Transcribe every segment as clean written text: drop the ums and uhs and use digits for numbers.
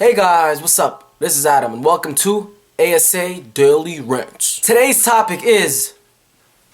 Hey guys, what's up? This is Adam and welcome to ASA Daily Rants. Today's topic is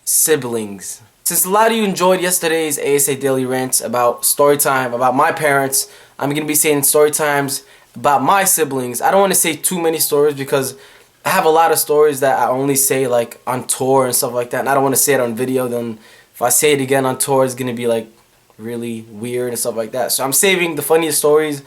siblings. Since a lot of you enjoyed yesterday's ASA Daily Rants about story time, about my parents, I'm going to be saying story times about my siblings. I don't want to say too many stories because I have a lot of stories that I only say like on tour and stuff like that, and I don't want to say it on video. Then if I say it again on tour, it's going to be like really weird and stuff like that. So I'm saving the funniest stories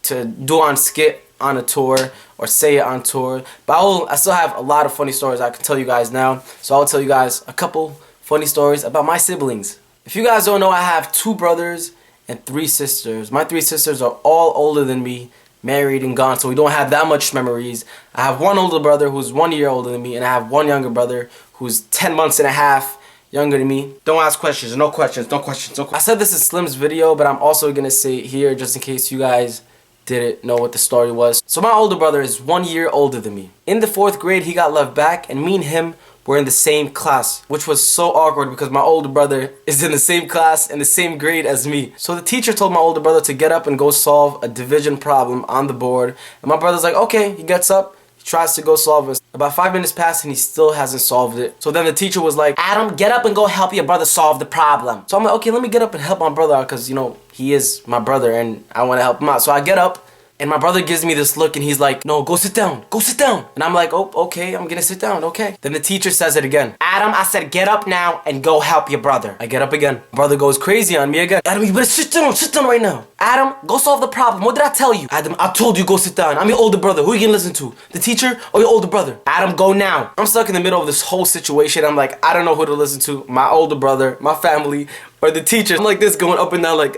to do on skit on a tour or say it on tour. But I still have a lot of funny stories I can tell you guys now. So I'll tell you guys a couple funny stories about my siblings. If you guys don't know, I have 2 brothers and 3 sisters. My 3 sisters are all older than me, married and gone, so we don't have that much memories. I have one older brother who's 1 year older than me, and I have one younger brother who's 10 months and a half younger than me. Don't ask questions, no questions, no questions, no questions. I said this is Slim's video, but I'm also gonna say it here just in case you guys didn't know what the story was. So my older brother is 1 year older than me. In the 4th grade, he got left back, and me and him were in the same class, which was so awkward because my older brother is in the same class and the same grade as me. So the teacher told my older brother to get up and go solve a division problem on the board. And my brother's like, okay, he gets up, he tries to go solve it. About 5 minutes pass and he still hasn't solved it. So then the teacher was like, Adam, get up and go help your brother solve the problem. So I'm like, okay, let me get up and help my brother out because, you know, he is my brother and I want to help him out. So I get up. And my brother gives me this look and he's like, no, go sit down, go sit down. And I'm like, oh, okay, I'm gonna sit down, okay. Then the teacher says it again. Adam, I said get up now and go help your brother. I get up again. My brother goes crazy on me again. Adam, you better sit down right now. Adam, go solve the problem. What did I tell you? Adam, I told you go sit down. I'm your older brother. Who are you gonna listen to? The teacher or your older brother? Adam, go now. I'm stuck in the middle of this whole situation. I'm like, I don't know who to listen to. My older brother, my family, or the teacher. I'm like this going up and down like,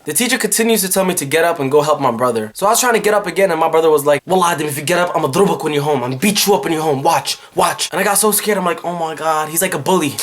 The teacher continues to tell me to get up and go help my brother. So I was trying to get up again and my brother was like, well, Adam, if you get up, I'm gonna drubak when you're home. I'm gonna beat you up when you're home. Watch. And I got so scared. I'm like, oh my God, he's like a bully.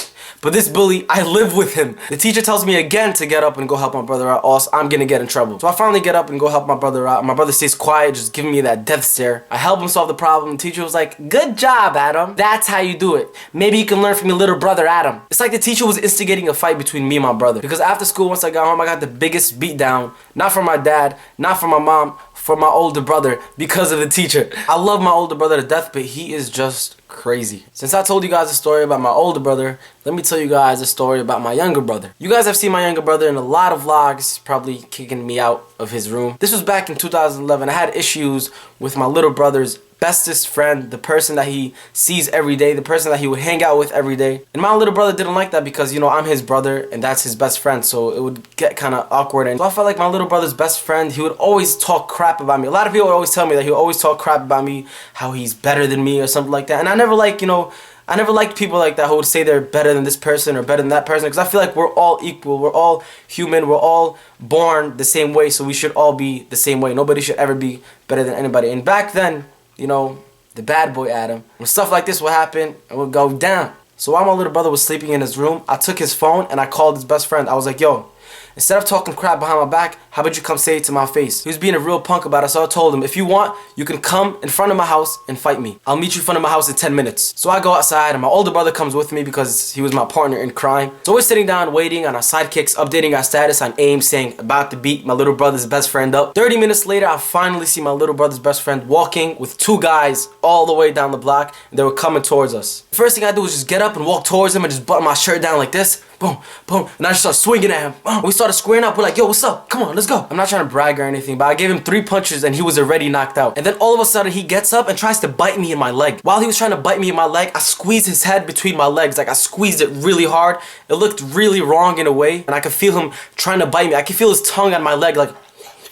But this bully, I live with him. The teacher tells me again to get up and go help my brother out, or else I'm gonna get in trouble. So I finally get up and go help my brother out. My brother stays quiet, just giving me that death stare. I help him solve the problem. The teacher was like, good job, Adam. That's how you do it. Maybe you can learn from your little brother, Adam. It's like the teacher was instigating a fight between me and my brother. Because after school, once I got home, I got the biggest beat down. Not from my dad, not from my mom, from my older brother because of the teacher. I love my older brother to death, but he is just crazy. Since I told you guys a story about my older brother, let me tell you guys a story about my younger brother. You guys have seen my younger brother in a lot of vlogs, probably kicking me out of his room. This was back in 2011. I had issues with my little brother's bestest friend, the person that he sees every day, the person that he would hang out with every day. And my little brother didn't like that because, you know, I'm his brother and that's his best friend, so it would get kind of awkward. And so I felt like my little brother's best friend, he would always talk crap about me. A lot of people would always tell me that he would always talk crap about me, how he's better than me or something like that. And I never liked, you know, I never liked people like that who would say they're better than this person or better than that person, because I feel like we're all equal, we're all human, we're all born the same way, so we should all be the same way. Nobody should ever be better than anybody. And back then, you know, the bad boy Adam, when stuff like this would happen, it would go down. So while my little brother was sleeping in his room, I took his phone and I called his best friend. I was like, yo, instead of talking crap behind my back, how about you come say it to my face? He was being a real punk about it, so I told him, if you want, you can come in front of my house and fight me. I'll meet you in front of my house in 10 minutes. So I go outside and my older brother comes with me because he was my partner in crime. So we're sitting down waiting on our sidekicks, updating our status on AIM, saying about to beat my little brother's best friend up. 30 minutes later, I finally see my little brother's best friend walking with 2 guys all the way down the block, and they were coming towards us. The first thing I do was just get up and walk towards him and just button my shirt down like this. Boom, boom, and I just started swinging at him. Boom. We started squaring up. We're like, yo, what's up? Come on, let's go. I'm not trying to brag or anything, but I gave him 3 punches and he was already knocked out. And then all of a sudden, he gets up and tries to bite me in my leg. While he was trying to bite me in my leg, I squeezed his head between my legs. Like, I squeezed it really hard. It looked really wrong in a way, and I could feel him trying to bite me. I could feel his tongue on my leg, like.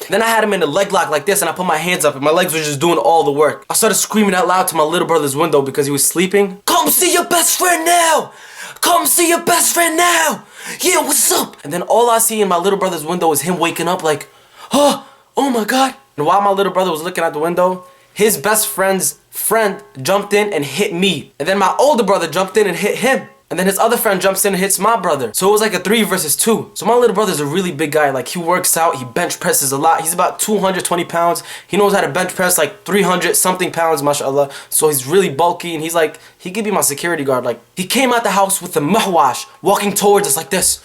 Then I had him in a leg lock like this, and I put my hands up and my legs were just doing all the work. I started screaming out loud to my little brother's window because he was sleeping. Come see your best friend now! Come see your best friend now! Yeah, what's up? And then all I see in my little brother's window is him waking up like, oh my God. And while my little brother was looking out the window, his best friend's friend jumped in and hit me. And then my older brother jumped in and hit him. And then his other friend jumps in and hits my brother. So it was like a 3 versus 2. So my little brother's a really big guy. Like, he works out, he bench presses a lot. He's about 220 pounds. He knows how to bench press like 300 something pounds, mashallah. So he's really bulky, and he's like, he could be my security guard. Like, he came out the house with a mahwash, walking towards us like this.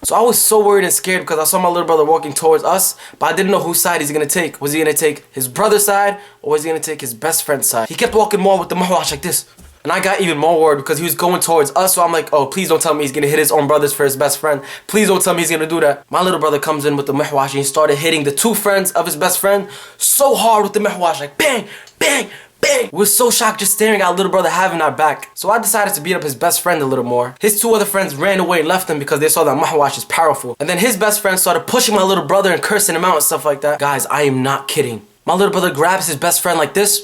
So I was so worried and scared because I saw my little brother walking towards us, but I didn't know whose side he's gonna take. Was he gonna take his brother's side, or was he gonna take his best friend's side? He kept walking more with the mahwash like this. And I got even more worried because he was going towards us, so I'm like, oh, please don't tell me he's gonna hit his own brothers for his best friend. Please don't tell me he's gonna do that. My little brother comes in with the mahwash and he started hitting the two friends of his best friend so hard with the mahwash, like bang, bang, bang. We were so shocked just staring at our little brother having our back. So I decided to beat up his best friend a little more. His two other friends ran away and left him because they saw that mahwash is powerful. And then his best friend started pushing my little brother and cursing him out and stuff like that. Guys, I am not kidding. My little brother grabs his best friend like this.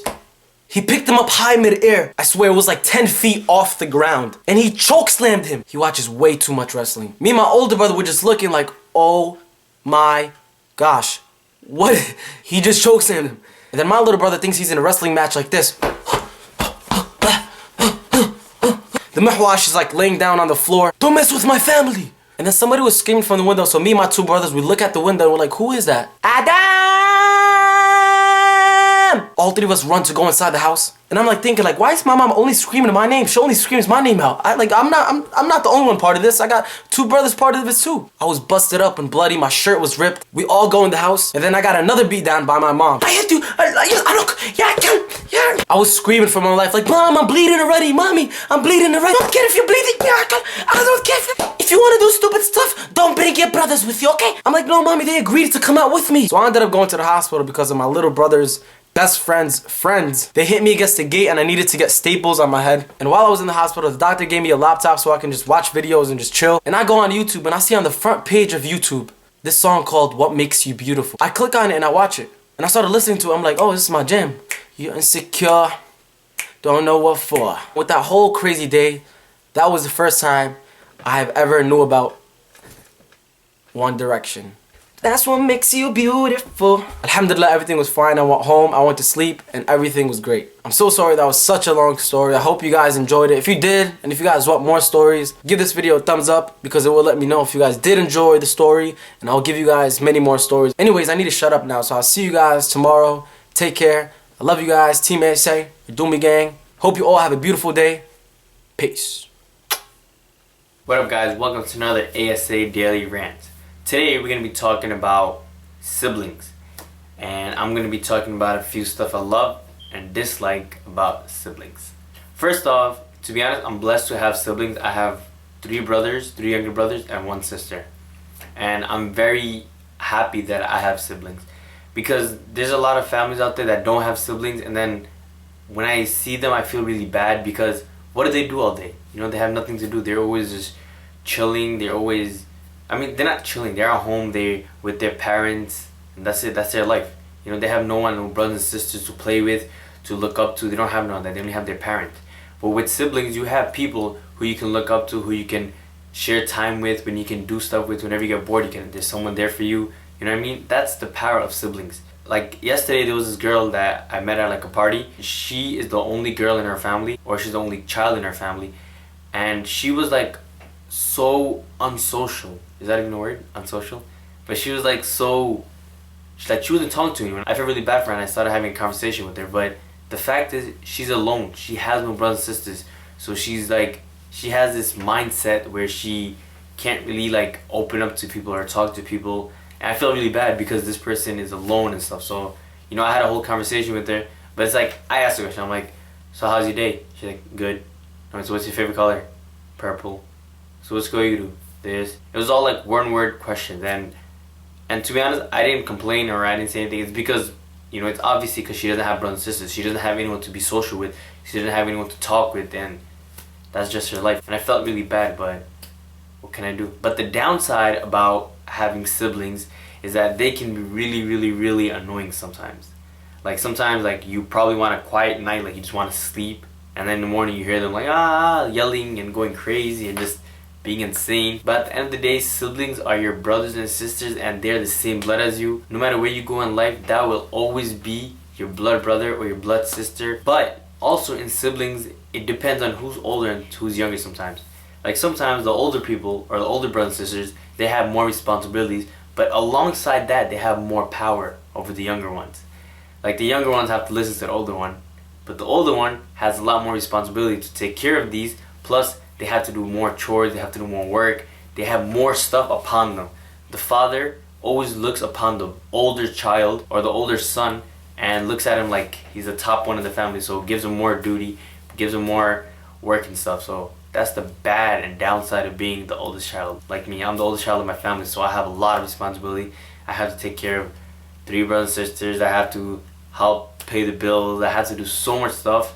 He picked him up high mid-air. I swear it was like 10 feet off the ground. And he choke-slammed him. He watches way too much wrestling. Me and my older brother were just looking like, oh my gosh. What? He just choke-slammed him. And then my little brother thinks he's in a wrestling match like this. The mahwash is like laying down on the floor. Don't mess with my family. And then somebody was screaming from the window. So me and my two brothers, we look at the window and we're like, who is that? Adam! All three of us run to go inside the house. And I'm like thinking like, why is my mom only screaming my name? She only screams my name out. I'm not the only one part of this. I got two brothers part of this too. I was busted up and bloody. My shirt was ripped. We all go in the house. And then I got another beat down by my mom. I hit you. I was screaming for my life like, Mom, I'm bleeding already. Mommy, I'm bleeding already. I don't care if you're bleeding. I don't care. If you want to do stupid stuff, don't bring your brothers with you, okay? I'm like, no, Mommy, they agreed to come out with me. So I ended up going to the hospital because of my little brother's best friends. They hit me against the gate and I needed to get staples on my head. And while I was in the hospital, the doctor gave me a laptop so I can just watch videos and just chill. And I go on YouTube and I see on the front page of YouTube this song called What Makes You Beautiful. I click on it and I watch it. And I started listening to it. I'm like, oh, this is my jam. You're insecure, don't know what for. With that whole crazy day, that was the first time I have ever knew about One Direction. That's what makes you beautiful. Alhamdulillah, everything was fine. I went home, I went to sleep, and everything was great. I'm so sorry that was such a long story. I hope you guys enjoyed it. If you did, and if you guys want more stories, give this video a thumbs up because it will let me know if you guys did enjoy the story, and I'll give you guys many more stories. Anyways, I need to shut up now, so I'll see you guys tomorrow. Take care. I love you guys. Team ASA, Doomy Gang. Hope you all have a beautiful day. Peace. What up, guys? Welcome to another ASA Daily Rant. Today we're going to be talking about siblings, and I'm going to be talking about a few stuff I love and dislike about siblings. First off, to be honest, I'm blessed to have siblings. I have three younger brothers and one sister, and I'm very happy that I have siblings because there's a lot of families out there that don't have siblings, and then when I see them I feel really bad because what do they do all day? You know, they have nothing to do. They're always just chilling. They're not chilling. They're at home. They're with their parents. And that's it. That's their life. You know, they have no one, no brothers and sisters to play with, to look up to. They don't have none of that. They only have their parent. But with siblings, you have people who you can look up to, who you can share time with, when you can do stuff with. Whenever you get bored, there's someone there for you. You know what I mean? That's the power of siblings. Like yesterday, there was this girl that I met at like a party. She is the only girl in her family, or she's the only child in her family. And she was like so unsocial. Is that even a word? Unsocial? But she was like she wasn't talking to me. I felt really bad for her and I started having a conversation with her. But the fact is, she's alone. She has no brothers and sisters. So she has this mindset where she can't really like open up to people or talk to people. And I felt really bad because this person is alone and stuff. So, you know, I had a whole conversation with her. But it's like, I asked her a question. I'm like, so how's your day? She's like, good. I'm like, so what's your favorite color? Purple. So what school you do? This. It was all like one word questions. And to be honest, I didn't complain or I didn't say anything. It's because, you know, it's obviously because she doesn't have brothers and sisters. She doesn't have anyone to be social with. She doesn't have anyone to talk with. And that's just her life. And I felt really bad, but what can I do? But the downside about having siblings is that they can be really, really, really annoying sometimes. Like sometimes like you probably want a quiet night, like you just want to sleep. And then in the morning you hear them like yelling and going crazy and just being insane. But at the end of the day, siblings are your brothers and sisters and they're the same blood as you. No matter where you go in life, that will always be your blood brother or your blood sister. But also in siblings, it depends on who's older and who's younger sometimes. Like sometimes the older people or the older brothers and sisters, they have more responsibilities, but alongside that they have more power over the younger ones. Like the younger ones have to listen to the older one, but the older one has a lot more responsibility to take care of these, plus they have to do more chores, they have to do more work, they have more stuff upon them. The father always looks upon the older child or the older son and looks at him like he's the top one in the family, so gives him more duty, gives him more work and stuff. So that's the bad and downside of being the oldest child. Like me, I'm the oldest child of my family, so I have a lot of responsibility. I have to take care of 3 brothers and sisters. I have to help pay the bills. I have to do so much stuff.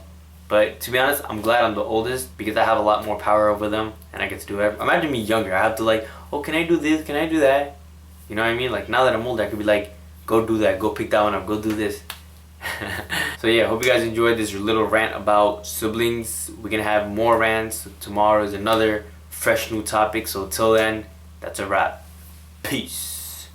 But to be honest, I'm glad I'm the oldest because I have a lot more power over them and I get to do it. Imagine me younger. I have to like, oh, can I do this? Can I do that? You know what I mean? Like now that I'm older, I could be like, go do that. Go pick that one up. Go do this. So yeah, hope you guys enjoyed this little rant about siblings. We're gonna have more rants. Tomorrow is another fresh new topic. So till then, that's a wrap. Peace.